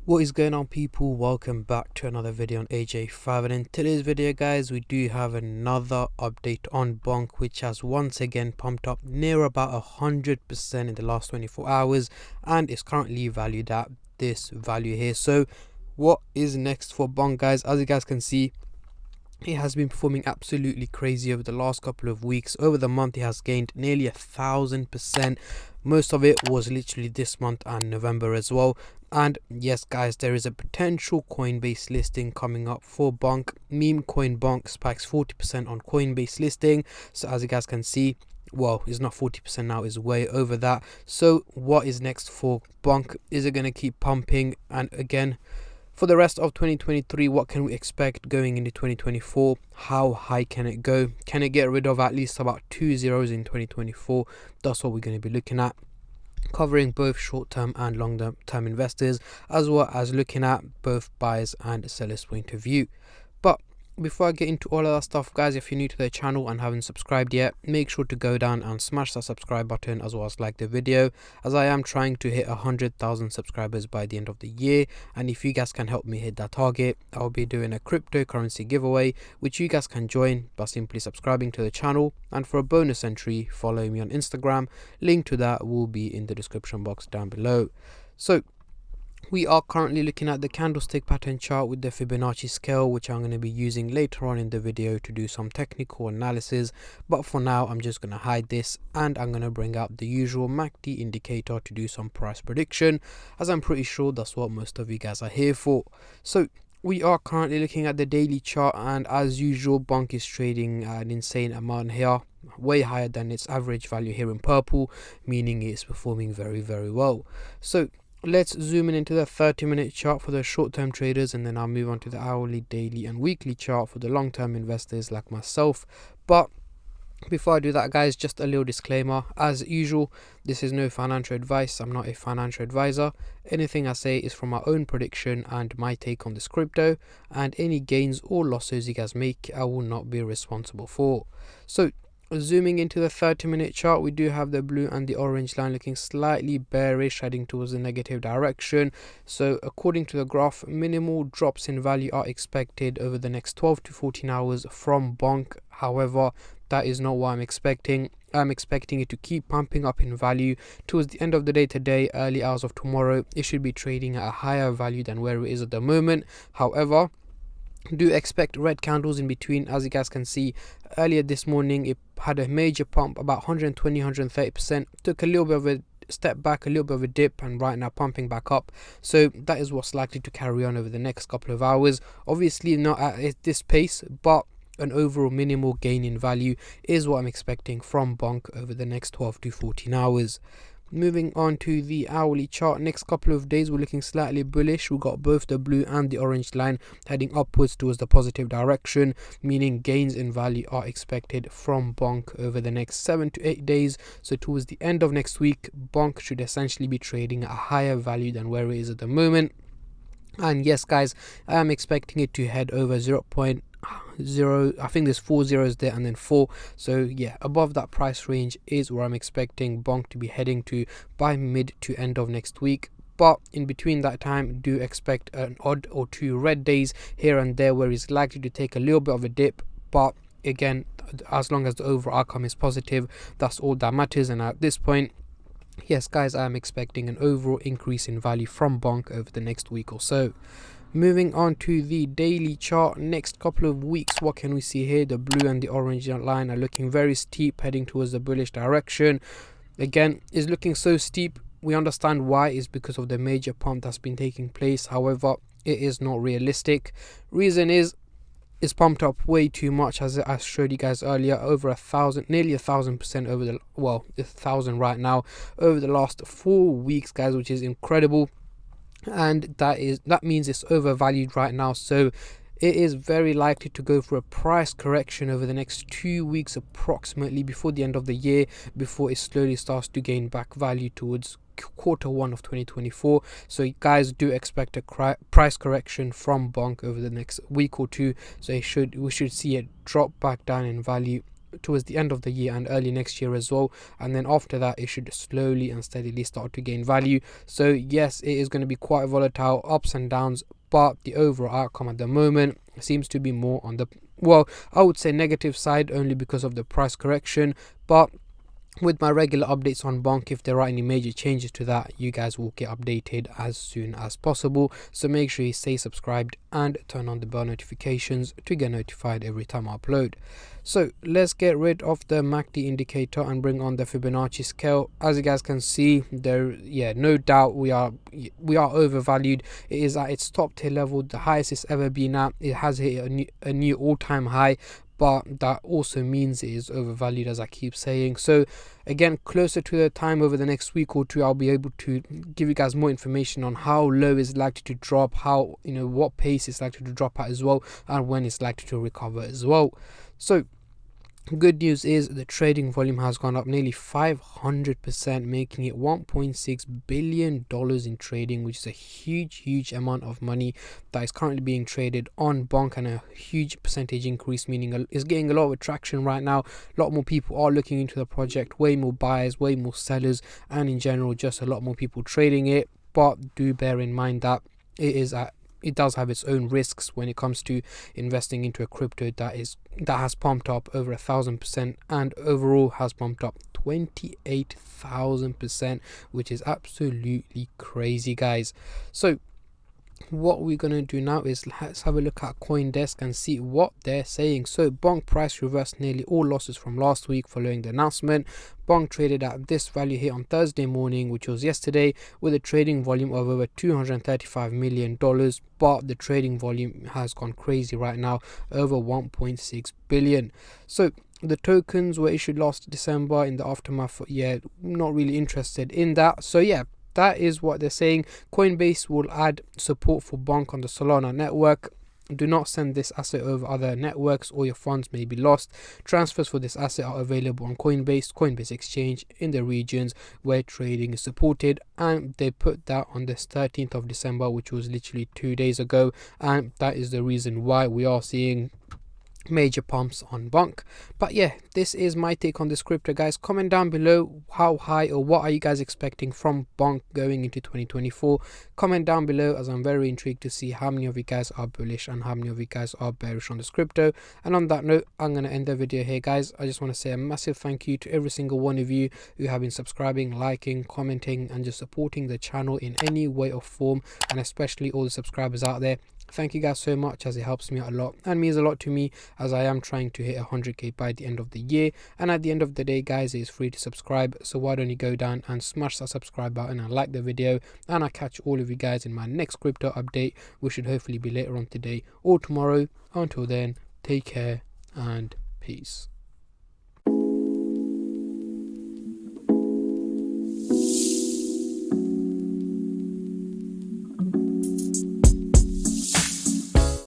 What is going on, people? Welcome back to another video on AJ5, and in today's video guys we do have another update on Bonk, which has once again pumped up near about 100% in the last 24 hours and is currently valued at this value here. So what is next for Bonk, guys? As you guys can see, it has been performing absolutely crazy over the last couple of weeks. Over the month it has gained nearly 1,000%. Most of it was literally this month and November as well. And yes guys, there is a potential Coinbase listing coming up for Bonk. Meme coin Bonk spikes 40% on Coinbase listing. So as you guys can see, well, it's not 40% now, it's way over that. So what is next for Bonk? Is it going to keep pumping? And again, for the rest of 2023, what can we expect going into 2024? How high can it go? Can it get rid of at least about 2 zeros in 2024? That's what we're going to be looking at, covering both short-term and long-term investors, as well as looking at both buyers and sellers' point of view. But before I get into all of that stuff, guys, if you're new to the channel and haven't subscribed yet, make sure to go down and smash that subscribe button, as well as like the video, as I am trying to hit 100,000 subscribers by the end of the year. And if you guys can help me hit that target, I'll be doing a cryptocurrency giveaway, which you guys can join by simply subscribing to the channel. And for a bonus entry, follow me on Instagram. Link to that will be in the description box down below. So we are currently looking at the candlestick pattern chart with the Fibonacci scale, which I'm going to be using later on in the video to do some technical analysis. But for now, I'm just going to hide this and I'm going to bring up the usual MACD indicator to do some price prediction, as I'm pretty sure that's what most of you guys are here for. So we are currently looking at the daily chart, and as usual, Bonk is trading an insane amount here, way higher than its average value here in purple, meaning it's performing very well. So let's zoom in into the 30-minute chart for the short-term traders, and then I'll move on to the hourly, daily and weekly chart for the long-term investors like myself. But before I do that, guys, just a little disclaimer. As usual, this is no financial advice. I'm not a financial advisor. Anything I say is from my own prediction and my take on this crypto, and any gains or losses you guys make, I will not be responsible for. So zooming into the 30-minute chart, we do have the blue and the orange line looking slightly bearish, heading towards the negative direction. So according to the graph, minimal drops in value are expected over the next 12 to 14 hours from Bonk. However, that is not what I'm expecting. I'm expecting it to keep pumping up in value towards the end of the day today, early hours of tomorrow. It should be trading at a higher value than where it is at the moment. However, do expect red candles in between. As you guys can see, earlier this morning it had a major pump, about 120-130%, took a little bit of a step back, a little bit of a dip, and right now pumping back up. So that is what's likely to carry on over the next couple of hours. Obviously not at this pace, but an overall minimal gain in value is what I'm expecting from Bonk over the next 12 to 14 hours. Moving on to the hourly chart, next couple of days we're looking slightly bullish. We've got both the blue and the orange line heading upwards towards the positive direction, meaning gains in value are expected from Bonk over the next 7 to 8 days. So towards the end of next week, Bonk should essentially be trading at a higher value than where it is at the moment. And yes guys, I am expecting it to head over 0.0, I think there's 4 zeros there and then 4. So yeah, above that price range is where I'm expecting Bonk to be heading to by mid to end of next week. But in between that time, do expect an odd or two red days here and there where it's likely to take a little bit of a dip. But again, as long as the overall outcome is positive, that's all that matters. And at this point, yes guys, I am expecting an overall increase in value from Bonk over the next week or so. Moving on to the daily chart, next couple of weeks, what can we see here? The blue and the orange line are looking very steep, heading towards the bullish direction. Again, is looking so steep. We understand why, is because of the major pump that's been taking place. However, it is not realistic. Reason is, it's pumped up way too much, as I showed you guys earlier, over 1,000, nearly 1,000% over the, well, 1,000 right now, over the last 4 weeks, guys, which is incredible. And that means it's overvalued right now. So it is very likely to go for a price correction over the next 2 weeks approximately, before the end of the year, before it slowly starts to gain back value towards Q1 of 2024. So guys, do expect a price correction from Bonk over the next week or two. So we should see it drop back down in value towards the end of the year and early next year as well, and then after that it should slowly and steadily start to gain value. So yes, it is going to be quite volatile, ups and downs, but the overall outcome at the moment seems to be more on the, well, I would say negative side, only because of the price correction. But with my regular updates on Bonk, if there are any major changes to that, you guys will get updated as soon as possible. So make sure you stay subscribed and turn on the bell notifications to get notified every time I upload. So let's get rid of the MACD indicator and bring on the Fibonacci scale. As you guys can see there, yeah, no doubt we are overvalued. It is at its top tier level, the highest it's ever been at. It has hit a new all-time high, but that also means it is overvalued, as I keep saying. So again, closer to the time, over the next week or two, I'll be able to give you guys more information on how low is likely to drop, how, what pace it's likely to drop at as well, and when it's likely to recover as well. So good news is the trading volume has gone up nearly 500%, making it $1.6 billion in trading, which is a huge amount of money that is currently being traded on Bonk, and a huge percentage increase, meaning it's getting a lot of attraction right now. A lot more people are looking into the project, way more buyers, way more sellers, and in general just a lot more people trading it. But do bear in mind that it does have its own risks when it comes to investing into a crypto that has pumped up over 1,000% and overall has pumped up 28,000%, which is absolutely crazy, guys. So what we're going to do now is let's have a look at Coindesk and see what they're saying. So Bonk price reversed nearly all losses from last week following the announcement. Bonk traded at this value here on Thursday morning, which was yesterday, with a trading volume of over $235 million, but the trading volume has gone crazy right now, over 1.6 billion. So the tokens were issued last December in the aftermath. Yeah, not really interested in that. So yeah, that is what they're saying. Coinbase will add support for Bonk on the Solana network. Do not send this asset over other networks or your funds may be lost. Transfers for this asset are available on Coinbase exchange in the regions where trading is supported, and they put that on the 13th of December, which was literally 2 days ago, and that is the reason why we are seeing major pumps on Bonk. But yeah, this is my take on this crypto, guys. Comment down below how high or what are you guys expecting from Bonk going into 2024. Comment down below, as I'm very intrigued to see how many of you guys are bullish and how many of you guys are bearish on this crypto. And on that note, I'm going to end the video here, guys. I just want to say a massive thank you to every single one of you who have been subscribing, liking, commenting, and just supporting the channel in any way or form, and especially all the subscribers out there. Thank you guys so much, as it helps me out a lot and means a lot to me, as I am trying to hit 100k by the end of the year. And at the end of the day, guys, it is free to subscribe, so why don't you go down and smash that subscribe button and like the video, and I'll catch all of you guys in my next crypto update, which should hopefully be later on today or tomorrow. Until then, take care and peace.